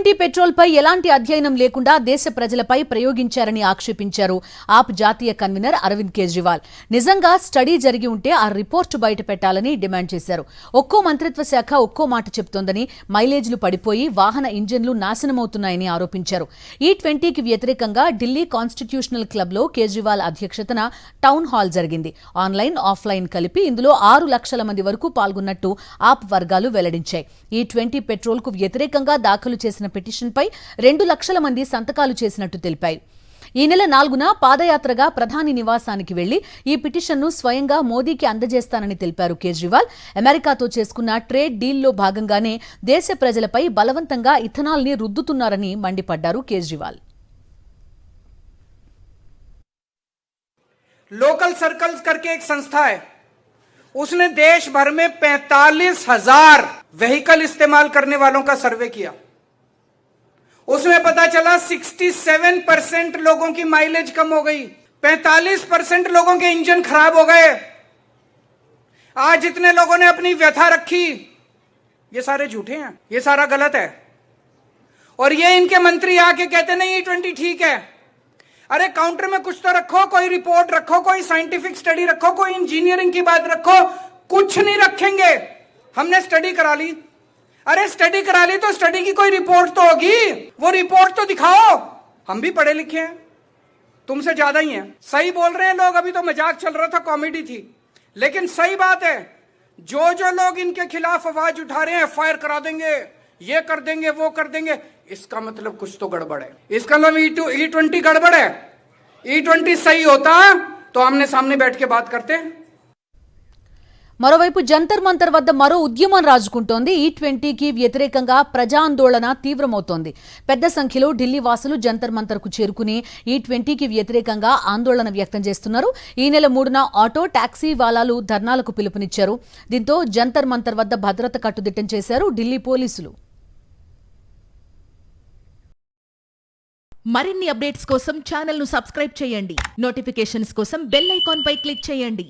E20 petrol పై ఎలాంటి అధ్యయనం లేకుండా దేశ ప్రజలపై ప్రయోగించారని ఆక్షేపించారు ఆప్ జాతీయ కన్వీనర్ అరవింద్ కేజ్రీవాల్. నిజంగా స్టడీ జరిగి ఉంటే ఆ రిపోర్టు బయట పెట్టాలని డిమాండ్ చేశారు. ఒక్కో మంత్రిత్వ శాఖ ఒక్కో మాట చెబుతోందని, మైలేజ్లు పడిపోయి వాహన ఇంజిన్లు నాశనమవుతున్నాయని ఆరోపించారు. E20కి వ్యతిరేకంగా ఢిల్లీ కాన్స్టిట్యూషనల్ క్లబ్లో కేజ్రీవాల్ అధ్యక్షతన టౌన్ హాల్ జరిగింది. ఆన్లైన్, ఆఫ్లైన్ కలిపి ఇందులో 6 లక్షల మంది వరకు పాల్గొన్నట్టు ఆప్ వర్గాలు వెల్లడించాయి. E20 పెట్రోల్కు వ్యతిరేకంగా దాఖలు చేసిన పిటిషన్పై 2 లక్షల మంది సంతకాలు చేసినట్టు తెలిపాయి. ఈ నెల 4న పాదయాత్రగా ప్రధాని నివాసానికి వెళ్లి ఈ పిటిషన్ను స్వయంగా మోదీకి అందజేస్తానని తెలిపారు కేజ్రీవాల్. అమెరికాతో చేసుకున్న ట్రేడ్ డీల్లో భాగంగానే దేశ ప్రజలపై బలవంతంగా ఇథనాల్ని రుద్దుతున్నారని మండిపడ్డారు కేజ్రీవాల్. लोकल सर्कल्स करके एक संस्था है, उसने देश भर में 45,000 व्हीकल इस्तेमाल करने वालों का सर्वे किया. उसमें पता चला 67% लोगों की माइलेज कम हो गई, 45% लोगों के इंजन खराब हो गए. आज जितने लोगों ने अपनी व्यथा रखी, ये सारे झूठे हैं, ये सारा गलत है. और ये इनके मंत्री आके कहते नहीं E20 ठीक है. अरे काउंटर में कुछ तो रखो, कोई रिपोर्ट रखो, कोई साइंटिफिक स्टडी रखो, कोई इंजीनियरिंग की बात रखो. कुछ नहीं रखेंगे. हमने स्टडी करा ली. अरे स्टडी करा ली तो स्टडी की कोई रिपोर्ट तो होगी, वो रिपोर्ट तो दिखाओ. हम भी पढ़े लिखे हैं, तुमसे ज्यादा ही हैं. सही बोल रहे हैं लोग, अभी तो मजाक चल रहा था, कॉमेडी थी, लेकिन सही बात है. जो लोग इनके खिलाफ आवाज उठा रहे हैं, फायर करा देंगे, ये कर देंगे, वो कर देंगे, इसका मतलब कुछ तो गड़बड़ है. इसका मतलब E20 गड़बड़ है. E20 सही होता तो आमने सामने बैठ के बात करते. మరోవైపు జంతర్ మంతర్ వద్ద మరో ఉద్యమం రాజుకుంటోంది. E20కి వ్యతిరేకంగా ప్రజాందోళన తీవ్రమవుతోంది. పెద్ద సంఖ్యలో ఢిల్లీ వాసులు జంతర్ మంతర్కు చేరుకుని E20కి వ్యతిరేకంగా ఆందోళన వ్యక్తం చేస్తున్నారు. ఈ నెల 3న ఆటో, టాక్సీ వాలాలు ధర్నాలకు పిలుపునిచ్చారు. దీంతో జంతర్ మంతర్ వద్ద భద్రత కట్టుదిట్టం చేశారు ఢిల్లీ పోలీసులు. మరిన్ని అప్డేట్స్ కోసం ఛానల్ ను సబ్స్క్రైబ్ చేయండి. నోటిఫికేషన్స్ కోసం బెల్ ఐకాన్ పై క్లిక్ చేయండి.